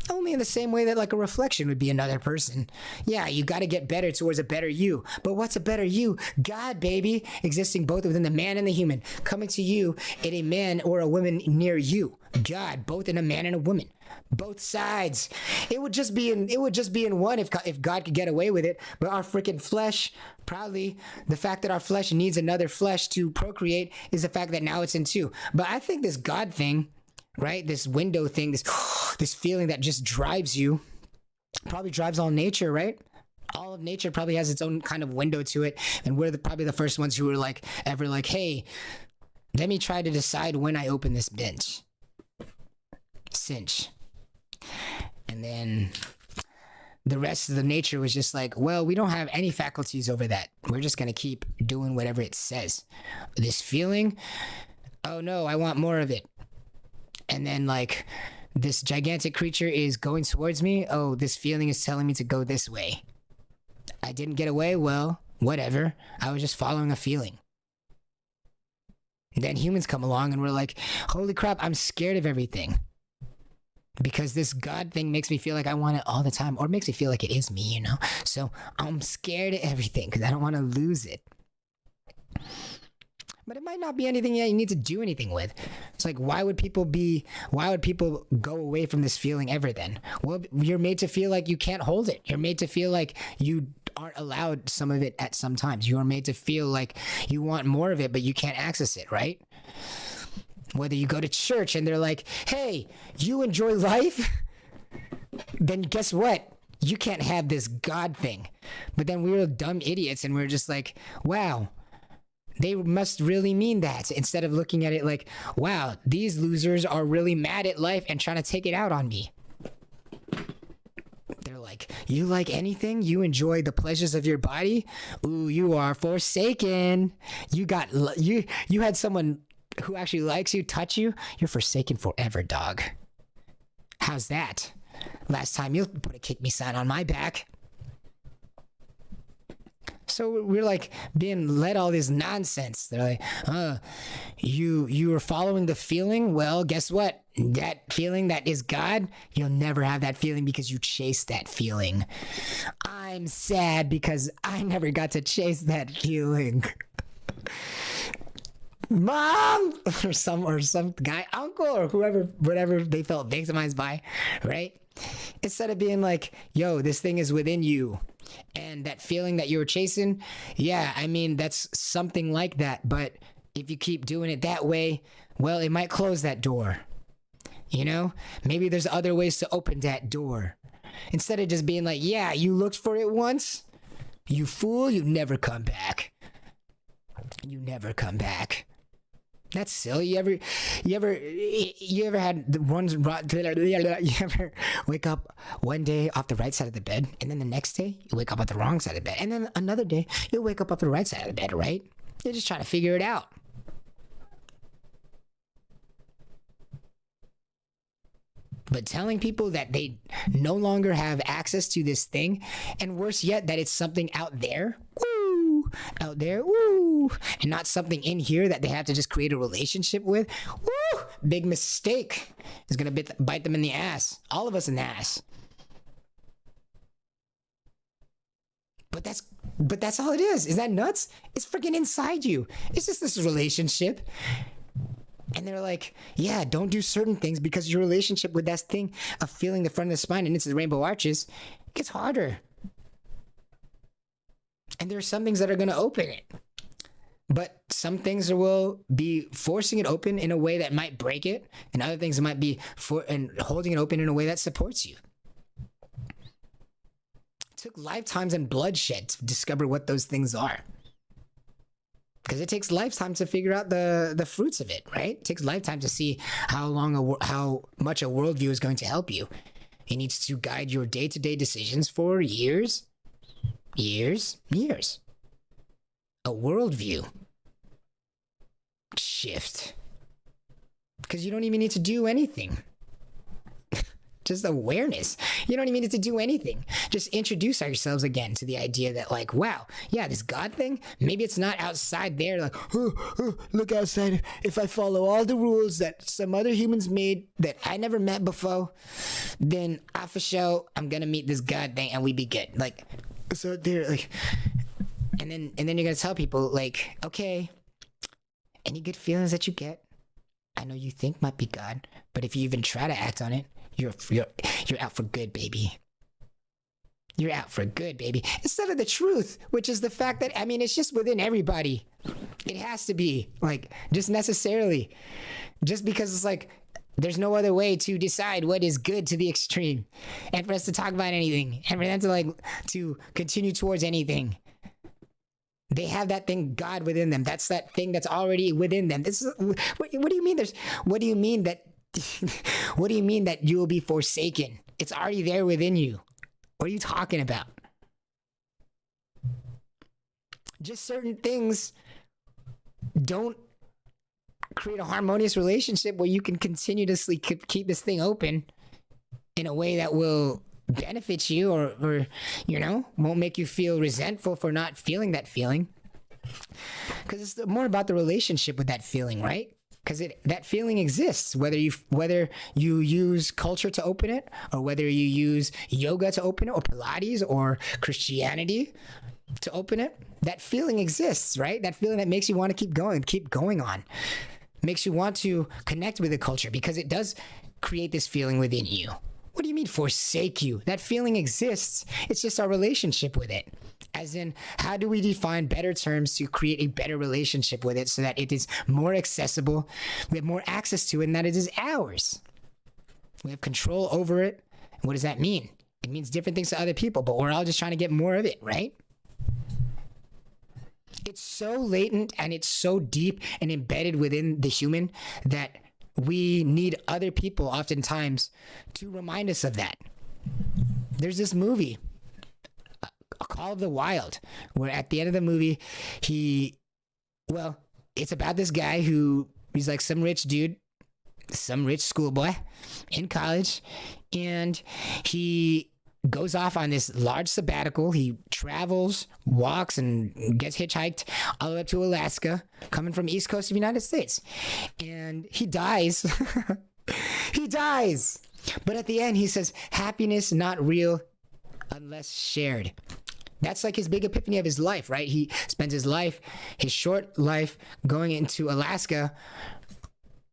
Only in the same way that like a reflection would be another person. Yeah, you got to get better towards a better you. But what's a better you? God, baby, existing both within the man and the human, coming to you in a man or a woman near you. God, both in a man and a woman. Both sides. It would just be in one if God could get away with it. But our freaking flesh, proudly, the fact that our flesh needs another flesh to procreate is the fact that now it's in two. But I think this God thing, right? This window thing, this feeling that just drives you probably drives all nature, right? All of nature probably has its own kind of window to it, and we're probably the first ones who were like ever like, hey, let me try to decide when I open this cinch. And then the rest of the nature was just like, well, we don't have any faculties over that. We're just going to keep doing whatever it says. This feeling, oh no, I want more of it. And then like this gigantic creature is going towards me. Oh, this feeling is telling me to go this way. I didn't get away. Well, whatever. I was just following a feeling. Then humans come along and we're like, holy crap, I'm scared of everything. Because this God thing makes me feel like I want it all the time, or makes me feel like it is me, you know? So I'm scared of everything because I don't want to lose it. But it might not be anything that you need to do anything with. It's like, why would people go away from this feeling ever then? Well, you're made to feel like you can't hold it. You're made to feel like you aren't allowed some of it at some times. You are made to feel like you want more of it, but you can't access it, right? Whether you go to church and they're like, hey, you enjoy life? Then guess what? You can't have this God thing. But then we were dumb idiots and we're just like, wow, they must really mean that. Instead of looking at it like, wow, these losers are really mad at life and trying to take it out on me. They're like, you like anything? You enjoy the pleasures of your body? Ooh, you are forsaken. You had someone who actually likes you touch you. You're forsaken forever, dog. How's that? Last time you put a kick me sign on my back. So we're like being led all this nonsense. They're like, you were following the feeling? Well, guess what? That feeling that is God, you'll never have that feeling because you chased that feeling. I'm sad because I never got to chase that feeling. Mom or some guy, uncle or whoever, whatever they felt victimized by, right? Instead of being like, yo, this thing is within you. And that feeling that you were chasing, yeah, I mean, that's something like that. But if you keep doing it that way, well, it might close that door. You know, maybe there's other ways to open that door. Instead of just being like, yeah, you looked for it once, you fool, you never come back. You never come back. That's silly. You ever had the ones? You ever wake up one day off the right side of the bed, and then the next day you wake up on the wrong side of the bed, and then another day you wake up the right side of the bed, right? You're just trying to figure it out. But telling people that they no longer have access to this thing, and worse yet, that it's something out there, woo, out there, woo, and not something in here that they have to just create a relationship with, woo, big mistake. Is gonna bite them in the ass. All of us in the ass. But that's all it is. Is that nuts? It's freaking inside you. It's just this relationship. And they're like, yeah, don't do certain things because your relationship with that thing of feeling the front of the spine and into the rainbow arches gets harder. And there are some things that are going to open it. But some things will be forcing it open in a way that might break it. And other things might be holding it open in a way that supports you. It took lifetimes and bloodshed to discover what those things are. Because it takes lifetime to figure out the fruits of it, right? It takes lifetime to see how much a worldview is going to help you. It needs to guide your day-to-day decisions for years. A worldview shift. Because you don't even need to do anything. Just awareness. You don't even need to do anything. Just introduce ourselves again to the idea that, like, wow, yeah, this God thing, maybe it's not outside there, like, look outside. If I follow all the rules that some other humans made that I never met before, then I for sure, I'm gonna meet this God thing and we be good. Like, so they're like, and then you're gonna tell people, like, okay, any good feelings that you get, I know you think might be God, but if you even try to act on it, you're out for good, baby. You're out for good, baby. Instead of the truth, which is the fact that, I mean, it's just within everybody. It has to be, like, just necessarily. Just because it's like, There's no other way to decide what is good to the extreme, and for us to talk about anything, and for them to to continue towards anything. They have that thing, God, within them. That's that thing that's already within them. This is what do you mean? What do you mean that? What do you mean that you will be forsaken? It's already there within you. What are you talking about? Just certain things don't create a harmonious relationship where you can continuously keep this thing open in a way that will benefit you or won't make you feel resentful for not feeling that feeling. Because it's more about the relationship with that feeling, right? Because that feeling exists, whether you use culture to open it, or whether you use yoga to open it, or Pilates, or Christianity to open it. That feeling exists, right? That feeling that makes you want to keep going on, makes you want to connect with the culture because it does create this feeling within you. What do you mean forsake you? That feeling exists. It's just our relationship with it. As in, how do we define better terms to create a better relationship with it so that it is more accessible, we have more access to it, and that it is ours? We have control over it. And what does that mean? It means different things to other people, but we're all just trying to get more of it, right? It's so latent and it's so deep and embedded within the human that we need other people oftentimes to remind us of that. There's this movie, A Call of the Wild, where at the end of the movie, it's about this guy he's like some rich dude, some rich schoolboy in college, and he goes off on this large sabbatical. He travels, walks, and gets hitchhiked all the way up to Alaska, coming from East Coast of the United States. And he dies. He dies. But at the end, he says, happiness not real unless shared. That's like his big epiphany of his life, right? He spends his short life going into Alaska,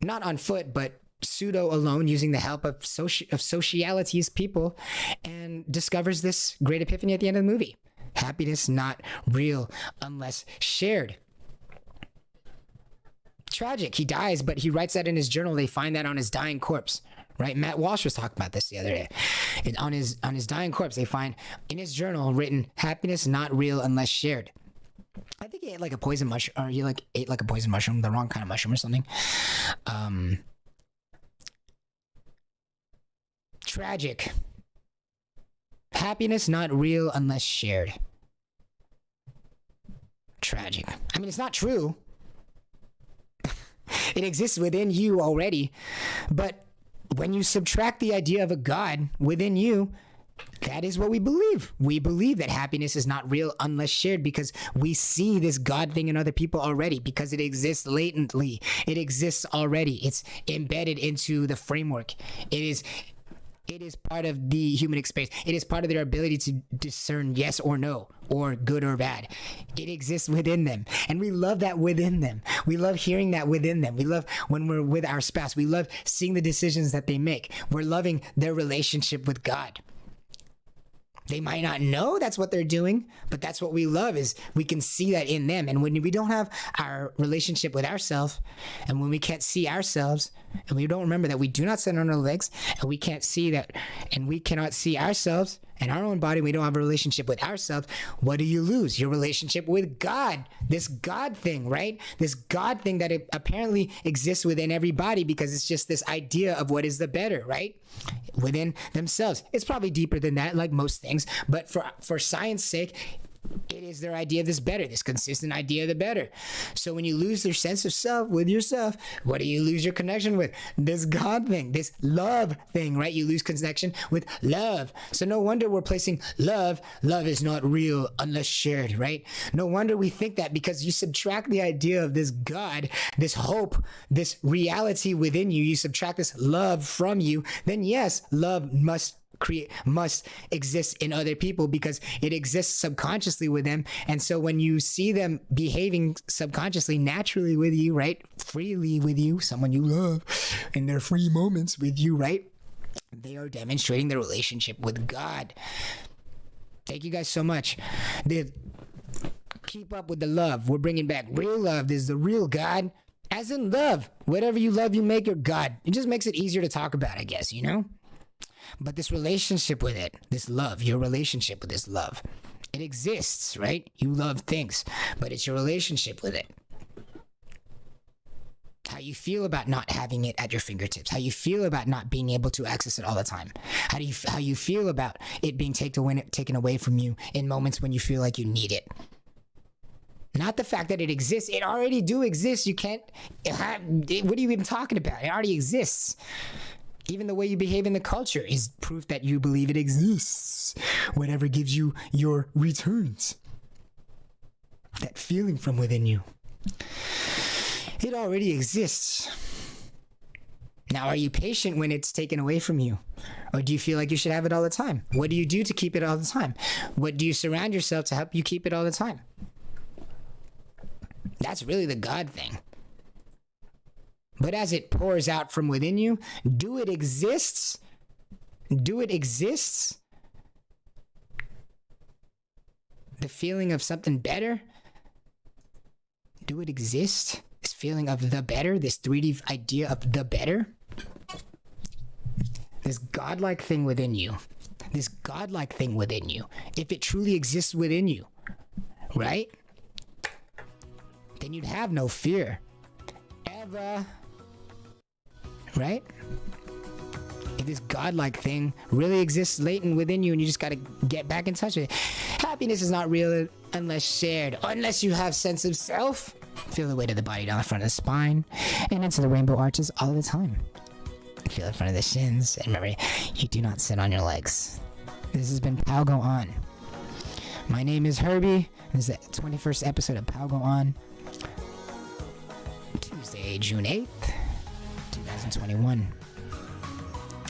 not on foot, but pseudo alone, using the help of sociality's people, and discovers this great epiphany at the end of the movie. Happiness not real unless shared. Tragic. He dies, but he writes that in his journal. They find that on his dying corpse, right? Matt Walsh was talking about this the other day. On his dying corpse, they find in his journal written, happiness not real unless shared. I think he ate like a poison mushroom, or he ate like a poison mushroom, the wrong kind of mushroom or something. Tragic. Happiness not real unless shared. Tragic. I mean, it's not true. It exists within you already. But when you subtract the idea of a God within you, that is what we believe. We believe that happiness is not real unless shared because we see this God thing in other people already, because it exists latently. It exists already. It's embedded into the framework. It is part of the human experience. It is part of their ability to discern yes or no, or good or bad. It exists within them. And we love that within them. We love hearing that within them. We love when we're with our spouse. We love seeing the decisions that they make. We're loving their relationship with God. They might not know that's what they're doing, but that's what we love, is we can see that in them. And when we don't have our relationship with ourselves, and when we can't see ourselves, and we don't remember that we do not stand on our legs, and we can't see that, and we cannot see ourselves and our own body, we don't have a relationship with ourselves, what do you lose? Your relationship with God. This God thing, right? This God thing that it apparently exists within everybody, because it's just this idea of what is the better, right? Within themselves. It's probably deeper than that, like most things, but for science sake, it is their idea of this better, this consistent idea of the better. So when you lose your sense of self with yourself, what do you lose your connection with? This God thing, this love thing, right? You lose connection with love. So no wonder we're placing love. Love is not real unless shared, right? No wonder we think that, because you subtract the idea of this God, this hope, this reality within you, you subtract this love from you, then yes, love must exist in other people, because it exists subconsciously with them. And so when you see them behaving subconsciously, naturally with you, right, freely with you, someone you love, in their free moments with you, right, they are demonstrating their relationship with God. Thank you guys so much. Keep up with the love. We're bringing back real love. This is the real God, As in love. Whatever you love, you make your God. It just makes it easier to talk about, I guess, you know? But this relationship with it, this love, your relationship with this love, it exists, right? You love things, but it's your relationship with it. How you feel about not having it at your fingertips. How you feel about not being able to access it all the time. How you feel about it being taken away from you in moments when you feel like you need it. Not the fact that it exists. It already do exist. You can't... what are you even talking about? It already exists. Even the way you behave in the culture is proof that you believe it exists. Whatever gives you your returns. That feeling from within you. It already exists. Now, are you patient when it's taken away from you? Or do you feel like you should have it all the time? What do you do to keep it all the time? What do you surround yourself to help you keep it all the time? That's really the God thing. But as it pours out from within you, do it exists? Do it exists? The feeling of something better? Do it exist? This feeling of the better, this 3D idea of the better, this godlike thing within you, if it truly exists within you, right? Then you'd have no fear, ever, right? If this godlike thing really exists latent within you and you just gotta get back in touch with it. Happiness is not real unless shared, unless you have sense of self. Feel the weight of the body down the front of the spine and into the rainbow arches all the time. Feel the front of the shins. And remember, you do not sit on your legs. This has been Pow Go On. My name is Herbie. This is the 21st episode of Pow Go On. Tuesday, June 8th, 2021.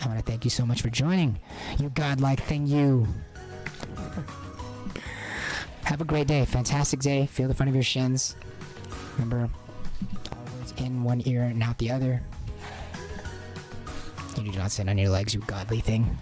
I want to thank you so much for joining. You godlike thing, you. Have a great day. Fantastic day. Feel the front of your shins. Remember, always in one ear and out the other. You do not sit on your legs, you godly thing.